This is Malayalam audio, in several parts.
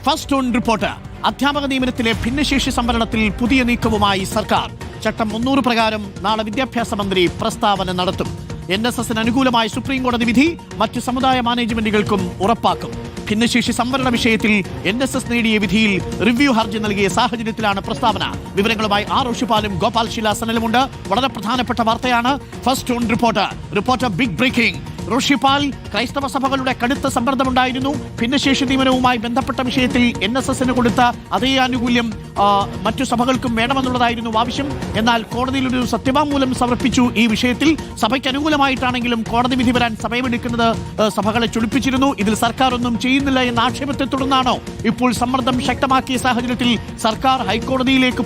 First on report. അധ്യാപക നിയമനത്തിലെ ഭിന്നശേഷി സംവരണത്തിൽ പുതിയ നീക്കവുമായി സർക്കാർ. ചട്ടം 300 പ്രകാരം നാളെ വിദ്യാഭ്യാസ മന്ത്രി പ്രസ്താവന നടത്തും. NSSന് അനുകൂലമായ സുപ്രീം കോടതി വിധി മറ്റ് സമുദായ മാനേജ്മെന്റുകൾക്കും ഉറപ്പാക്കും. ഭിന്നശേഷി സംവരണ വിഷയത്തിൽ NSS നേടിയ വിധിയിൽ റിവ്യൂ ഹർജി നൽകിയ സാഹചര്യത്തിലാണ് പ്രസ്താവന. വിവരങ്ങളുമായി ഋഷിപാലും ഗോപാൽ ശിലാസനലുമുണ്ട്. വളരെ പ്രധാനപ്പെട്ട വാർത്തയാണ് first on report. Reporter big breaking. Rishipal, ക്രൈസ്തവ സഭകളുടെ കടുത്ത സമ്മർദ്ദമുണ്ടായിരുന്നു. ഭിന്നശേഷി നിയമനവുമായി ബന്ധപ്പെട്ട വിഷയത്തിൽ NSSന് കൊടുത്ത അതേ ആനുകൂല്യം മറ്റു സഭകൾക്കും വേണമെന്നുള്ളതായിരുന്നു ആവശ്യം. എന്നാൽ കോടതിയിൽ ഒരു സത്യവാങ്മൂലം സമർപ്പിച്ചു. ഈ വിഷയത്തിൽ സഭയ്ക്ക് അനുകൂലമായിട്ടാണെങ്കിലും കോടതി വിധി വരാൻ സമയമെടുക്കുന്നത് സഭകളെ ചൊടിപ്പിച്ചിരുന്നു. ഇതിൽ സർക്കാർ ഒന്നും ചെയ്യുന്നില്ല എന്ന ആക്ഷേപത്തെ തുടർന്നാണോ ഇപ്പോൾ സമ്മർദ്ദം ശക്തമാക്കിയ സാഹചര്യത്തിൽ സർക്കാർ ഹൈക്കോടതിയിലേക്ക്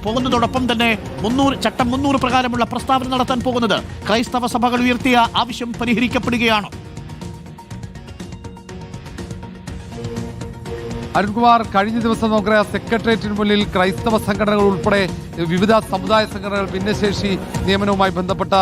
പോകുന്നതോടൊപ്പം തന്നെ ചട്ടം 300 പ്രകാരമുള്ള പ്രസ്താവന നടത്താൻ പോകുന്നത്? ക്രൈസ്തവ സഭകൾ ഉയർത്തിയ ആവശ്യം പരിഹരിക്കപ്പെടുകയാണോ? അരുൺകുമാർ, കഴിഞ്ഞ ദിവസം നമുക്കറിയാം സെക്രട്ടേറിയറ്റിന് മുന്നിൽ ക്രൈസ്തവ സംഘടനകൾ ഉൾപ്പെടെ വിവിധ സമുദായ സംഘടനകൾ ഭിന്നശേഷി നിയമനവുമായി ബന്ധപ്പെട്ട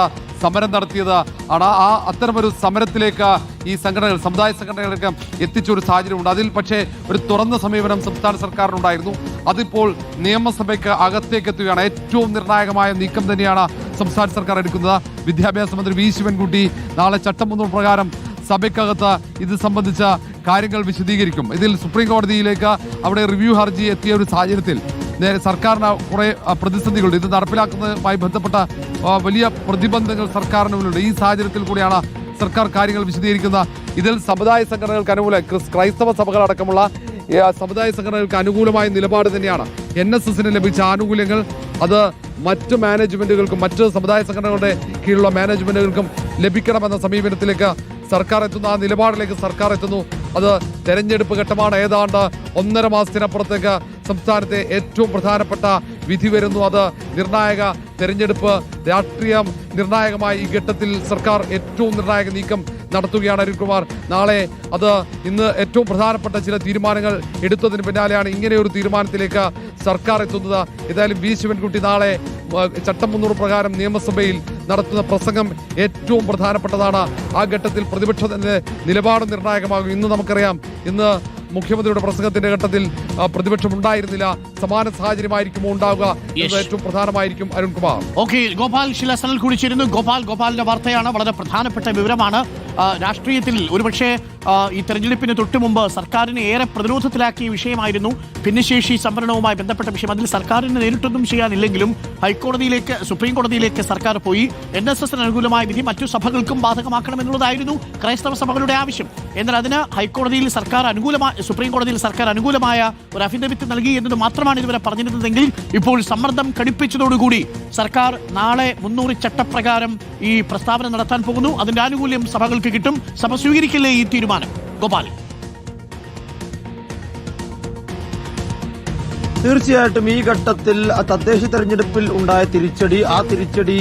സമരം നടത്തിയത് ആണ്. അത്തരമൊരു സമരത്തിലേക്ക് ഈ സംഘടനകൾ, സമുദായ സംഘടനകളൊക്കെ എത്തിച്ചൊരു സാഹചര്യമുണ്ട്. അതിൽ പക്ഷേ ഒരു തുറന്ന സമീപനം സംസ്ഥാന സർക്കാരിനുണ്ടായിരുന്നു. അതിപ്പോൾ നിയമസഭയ്ക്ക് അകത്തേക്ക് എത്തുകയാണ്. ഏറ്റവും നിർണായകമായ നീക്കം തന്നെയാണ് സംസ്ഥാന സർക്കാർ എടുക്കുന്നത്. വിദ്യാഭ്യാസ മന്ത്രി വി ശിവൻകുട്ടി നാളെ ചട്ടം 300 പ്രകാരം സഭയ്ക്കകത്ത് ഇത് സംബന്ധിച്ച കാര്യങ്ങൾ വിശദീകരിക്കും. ഇതിൽ സുപ്രീം കോടതിയിലേക്ക് അവിടെ റിവ്യൂ ഹർജി എത്തിയ ഒരു സാഹചര്യത്തിൽ സർക്കാരിന് കുറെ പ്രതിസന്ധികളുണ്ട്. ഇത് നടപ്പിലാക്കുന്നതുമായി ബന്ധപ്പെട്ട വലിയ പ്രതിബന്ധങ്ങൾ സർക്കാരിന് മുന്നിലുണ്ട്. ഈ സാഹചര്യത്തിൽ കൂടിയാണ് സർക്കാർ കാര്യങ്ങൾ വിശദീകരിക്കുന്നത്. ഇതിൽ സമുദായ സംഘടനകൾക്ക് അനുകൂല ക്രൈസ്തവ സഭകളടക്കമുള്ള സമുദായ സംഘടനകൾക്ക് അനുകൂലമായ നിലപാട് തന്നെയാണ്. NSSന് ലഭിച്ച ആനുകൂല്യങ്ങൾ അത് മറ്റ് മാനേജ്മെന്റുകൾക്കും മറ്റ് സമുദായ സംഘടനകളുടെ കീഴിലുള്ള മാനേജ്മെന്റുകൾക്കും ലഭിക്കണമെന്ന സമീപനത്തിലേക്ക് സർക്കാർ എത്തുന്നു. ആ നിലപാടിലേക്ക് സർക്കാർ എത്തുന്നു. അത് തെരഞ്ഞെടുപ്പ് ഘട്ടമാണ്. ഏതാണ്ട് 1.5 മാസത്തിനപ്പുറത്തേക്ക് സംസ്ഥാനത്തെ ഏറ്റവും പ്രധാനപ്പെട്ട വിധി വരുന്നു. അത് നിർണായക തെരഞ്ഞെടുപ്പ് രാഷ്ട്രീയം നിർണായകമായ ഈ ഘട്ടത്തിൽ സർക്കാർ ഏറ്റവും നിർണായക നീക്കം നടത്തുകയാണ്. അരുൺകുമാർ, നാളെ ഇന്ന് ഏറ്റവും പ്രധാനപ്പെട്ട ചില തീരുമാനങ്ങൾ എടുത്തതിന് പിന്നാലെയാണ് ഇങ്ങനെയൊരു തീരുമാനത്തിലേക്ക് സർക്കാർ എത്തുന്നത്. ഏതായാലും വി ശിവൻകുട്ടി നാളെ ചട്ടം 300 പ്രകാരം നിയമസഭയിൽ നടത്തുന്ന പ്രസംഗം ഏറ്റവും പ്രധാനപ്പെട്ടതാണ്. ആ ഘട്ടത്തിൽ പ്രതിപക്ഷത്തിന്റെ നിലപാട് നിർണായകമാകും. ഇന്ന് നമുക്കറിയാം, ഇന്ന് മുഖ്യമന്ത്രിയുടെ പ്രസംഗത്തിന്റെ ഘട്ടത്തിൽ പ്രതിപക്ഷം ഉണ്ടായിരുന്നില്ല. സമാന സാഹചര്യമായിരിക്കുമോ ഉണ്ടാവുക എന്നത് ഏറ്റവും പ്രധാനമായിരിക്കും. അരുൺകുമാർ, ഗോപാൽ ശിലാസനൽ കൂടി ചേരുന്നു. ഗോപാലിന്റെ വാർത്തയാണ്, വളരെ പ്രധാനപ്പെട്ട വിവരമാണ്. രാഷ്ട്രീയത്തിൽ ഒരുപക്ഷെ ഈ തെരഞ്ഞെടുപ്പിന് തൊട്ടു മുമ്പ് സർക്കാരിനെ ഏറെ പ്രതിരോധത്തിലാക്കിയ വിഷയമായിരുന്നു ഭിന്നശേഷി സംവരണവുമായി ബന്ധപ്പെട്ട വിഷയം. അതിൽ സർക്കാരിന് നേരിട്ടൊന്നും ചെയ്യാനില്ലെങ്കിലും സുപ്രീം കോടതിയിലേക്ക് സർക്കാർ പോയി. NSSന് അനുകൂലമായ വിധി മറ്റു സഭകൾക്കും ബാധകമാക്കണമെന്നുള്ളതായിരുന്നു ക്രൈസ്തവ സഭകളുടെ ആവശ്യം. എന്നാൽ അതിന് സുപ്രീം കോടതിയിൽ സർക്കാർ അനുകൂലമായ ഒരു അഫിഡവിറ്റ് നൽകി എന്നത് മാത്രമാണ് ഇതുവരെ പറഞ്ഞിരുന്നതെങ്കിൽ ഇപ്പോൾ സമ്മർദ്ദം കടുപ്പിച്ചതോടുകൂടി സർക്കാർ നാളെ 300 ചട്ടപ്രകാരം ഈ പ്രസ്താവന നടത്താൻ പോകുന്നു. അതിന്റെ ആനുകൂല്യം സഭകൾക്ക് കിട്ടും. സഭ സ്വീകരിക്കില്ലേ ഈ തീരുമാനം? ഗോപാൽ, തീർച്ചയായിട്ടും ഈ ഘട്ടത്തിൽ തദ്ദേശ തെരഞ്ഞെടുപ്പിൽ ഉണ്ടായ തിരിച്ചടി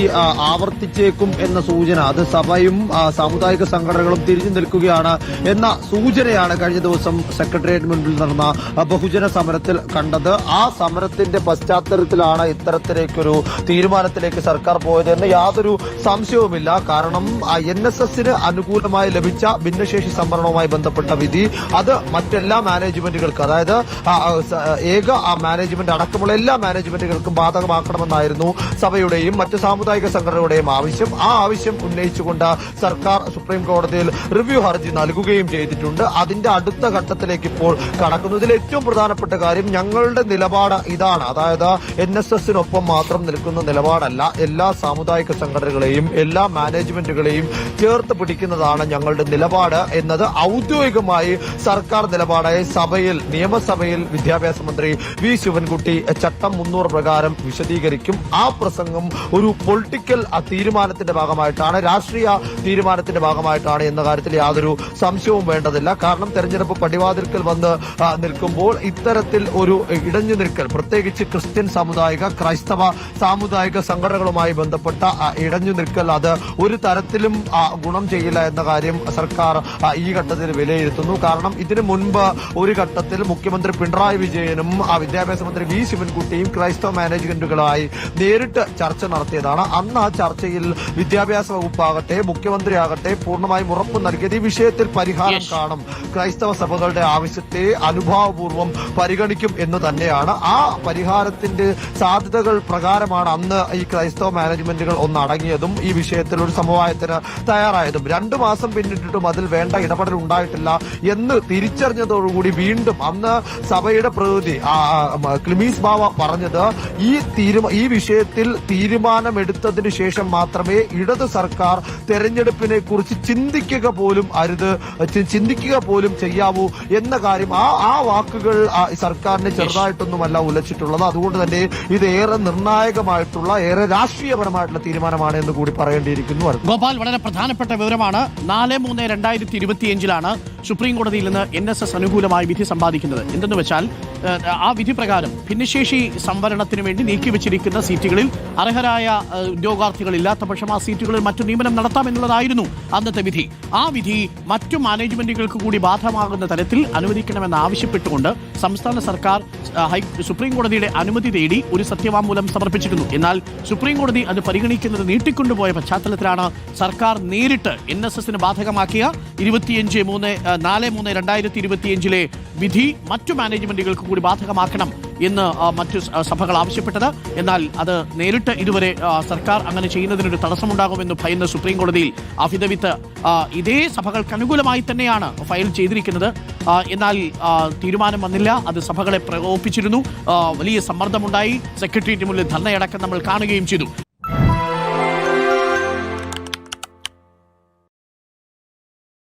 ആവർത്തിച്ചേക്കും എന്ന സൂചന, അത് സഭയും സാമുദായിക സംഘടനകളും തിരിഞ്ഞു നിൽക്കുകയാണ് എന്ന സൂചനയാണ് കഴിഞ്ഞ ദിവസം സെക്രട്ടേറിയറ്റ് മുൻപിൽ നടന്ന ബഹുജന സമരത്തിൽ കണ്ടത്. ആ സമരത്തിന്റെ പശ്ചാത്തലത്തിലാണ് ഇത്തരത്തിലേക്കൊരു തീരുമാനത്തിലേക്ക് സർക്കാർ പോയതെന്ന് യാതൊരു സംശയവുമില്ല. കാരണം NSSന് അനുകൂലമായി ലഭിച്ച ഭിന്നശേഷി സംവരണവുമായി ബന്ധപ്പെട്ട വിധി അത് മറ്റെല്ലാ മാനേജ്മെന്റുകൾക്ക്, അതായത് ഏക മാനേജ്മെന്റ് അടക്കമുള്ള എല്ലാ മാനേജ്മെന്റുകൾക്കും ബാധകമാക്കണമെന്നായിരുന്നു സഭയുടെയും മറ്റ് സാമുദായിക സംഘടനകളുടെയും ആവശ്യം. ആ ആവശ്യം ഉന്നയിച്ചുകൊണ്ട് സർക്കാർ സുപ്രീം കോടതിയിൽ റിവ്യൂ ഹർജി നൽകുകയും ചെയ്തിട്ടുണ്ട്. അതിന്റെ അടുത്ത ഘട്ടത്തിലേക്ക് ഇപ്പോൾ കടക്കുന്നു. ഇതിൽ ഏറ്റവും പ്രധാനപ്പെട്ട കാര്യം, ഞങ്ങളുടെ നിലപാട് ഇതാണ്, അതായത് NSSനൊപ്പം മാത്രം നിൽക്കുന്ന നിലപാടല്ല, എല്ലാ സാമുദായിക സംഘടനകളെയും എല്ലാ മാനേജ്മെന്റുകളെയും ചേർത്ത് പിടിക്കുന്നതാണ് ഞങ്ങളുടെ നിലപാട് എന്നത് ഔദ്യോഗികമായി സർക്കാർ നിലപാടായി നിയമസഭയിൽ വിദ്യാഭ്യാസ മന്ത്രി വി ശിവൻകുട്ടി ചട്ടം 300 പ്രകാരം വിശദീകരിക്കും. ആ പ്രസംഗം ഒരു പൊളിറ്റിക്കൽ തീരുമാനത്തിന്റെ ഭാഗമായിട്ടാണ്, രാഷ്ട്രീയ തീരുമാനത്തിന്റെ ഭാഗമായിട്ടാണ് എന്ന കാര്യത്തിൽ യാതൊരു സംശയവും വേണ്ടതില്ല. കാരണം തെരഞ്ഞെടുപ്പ് പടിവാതിൽക്കൽ വന്ന് നിൽക്കുമ്പോൾ ഇത്തരത്തിൽ ഒരു ഇടഞ്ഞു നിൽക്കൽ, പ്രത്യേകിച്ച് ക്രിസ്ത്യൻ ക്രൈസ്തവ സാമുദായിക സംഘടനകളുമായി ബന്ധപ്പെട്ട ഇടഞ്ഞു നിൽക്കൽ, അത് ഒരു തരത്തിലും ഗുണം ചെയ്യില്ല എന്ന കാര്യം സർക്കാർ ഈ ഘട്ടത്തിൽ വിലയിരുത്തുന്നു. കാരണം ഇതിനു മുൻപ് ഒരു ഘട്ടത്തിൽ മുഖ്യമന്ത്രി പിണറായി വിജയനും വിദ്യാഭ്യാസ വിദ്യാഭ്യാസ മന്ത്രി വി ശിവൻകുട്ടിയും ക്രൈസ്തവ മാനേജ്മെന്റുകളായി നേരിട്ട് ചർച്ച നടത്തിയതാണ്. അന്ന് ആ ചർച്ചയിൽ വിദ്യാഭ്യാസ വകുപ്പാകട്ടെ മുഖ്യമന്ത്രി ആകട്ടെ പൂർണ്ണമായും ഉറപ്പ് നൽകിയത് ഈ വിഷയത്തിൽ പരിഹാരം കാണും, ക്രൈസ്തവ സഭകളുടെ ആവശ്യത്തെ അനുഭാവപൂർവ്വം പരിഗണിക്കും എന്ന് തന്നെയാണ്. ആ പരിഹാരത്തിന്റെ സാധ്യതകൾ പ്രകാരമാണ് അന്ന് ഈ ക്രൈസ്തവ മാനേജ്മെന്റുകൾ ഒന്നടങ്ങിയതും ഈ വിഷയത്തിൽ ഒരു സമവായത്തിന് തയ്യാറായതും. 2 മാസം പിന്നിട്ടിട്ടും അതിൽ വേണ്ട ഇടപെടൽ ഉണ്ടായിട്ടില്ല എന്ന് തിരിച്ചറിഞ്ഞതോടുകൂടി വീണ്ടും അന്ന് സഭയുടെ പ്രതിനിധി ക്ലിമീസ് ബാവ പറഞ്ഞത് ഈ വിഷയത്തിൽ തീരുമാനമെടുത്തതിനു ശേഷം മാത്രമേ ഇടത് സർക്കാർ തെരഞ്ഞെടുപ്പിനെ കുറിച്ച് ചിന്തിക്കുക പോലും ചെയ്യാവൂ എന്ന കാര്യം. ആ വാക്കുകൾ സർക്കാരിനെ ചെറുതായിട്ടൊന്നുമല്ല ഉലച്ചിട്ടുള്ളത്. അതുകൊണ്ട് തന്നെ ഇത് ഏറെ നിർണായകമായിട്ടുള്ള ഏറെ രാഷ്ട്രീയപരമായിട്ടുള്ള തീരുമാനമാണ് എന്ന് കൂടി പറയേണ്ടിയിരിക്കുന്നു. ഗോപാൽ, വളരെ പ്രധാനപ്പെട്ട വിവരമാണ്. 4/3/2025 സുപ്രീം കോടതിയിൽ നിന്ന് NSS അനുകൂലമായ വിധി സമ്പാദിക്കുന്നത്. എന്തെന്ന് വെച്ചാൽ ആ വിധി പ്രകാരം ഭിന്നശേഷി സംവരണത്തിന് വേണ്ടി നീക്കിവെച്ചിരിക്കുന്ന സീറ്റുകളിൽ അർഹരായ ഉദ്യോഗാർത്ഥികൾ ഇല്ലാത്ത പക്ഷം ആ സീറ്റുകളിൽ മറ്റു നിയമനം നടത്താമെന്നുള്ളതായിരുന്നു അന്നത്തെ വിധി. ആ വിധി മറ്റു മാനേജ്മെന്റുകൾക്ക് കൂടി ബാധകമാകുന്ന തരത്തിൽ അനുവദിക്കണമെന്ന് ആവശ്യപ്പെട്ടുകൊണ്ട് സംസ്ഥാന സർക്കാർ സുപ്രീം കോടതിയുടെ അനുമതി തേടി ഒരു സത്യവാങ്മൂലം സമർപ്പിച്ചിരുന്നു. എന്നാൽ സുപ്രീം കോടതി അത് പരിഗണിക്കുന്നത് നീട്ടിക്കൊണ്ടുപോയ പശ്ചാത്തലത്തിലാണ് സർക്കാർ നേരിട്ട് NSSന് ബാധകമാക്കിയ 4/3/2025 വിധി മറ്റു മാനേജ്മെന്റുകൾക്ക് കൂടി ബാധകമാക്കണം എന്ന് മറ്റു സഭകൾ ആവശ്യപ്പെട്ടത്. എന്നാൽ അത് നേരിട്ട് ഇതുവരെ സർക്കാർ അങ്ങനെ ചെയ്യുന്നതിനൊരു തടസ്സമുണ്ടാകുമെന്ന് ഭയന്ന് സുപ്രീം കോടതിയിൽ അഫിഡവിറ്റ് ഇതേ സഭകൾക്ക് അനുകൂലമായി തന്നെയാണ് ഫയൽ ചെയ്തിരിക്കുന്നത്. എന്നാൽ തീരുമാനം വന്നില്ല. അത് സഭകളെ പ്രകോപിപ്പിച്ചിരുന്നു. വലിയ സമ്മർദ്ദമുണ്ടായി. സെക്രട്ടേറിയറ്റ് മുന്നിൽ ധർണയടക്കം നമ്മൾ കാണുകയും ചെയ്തു.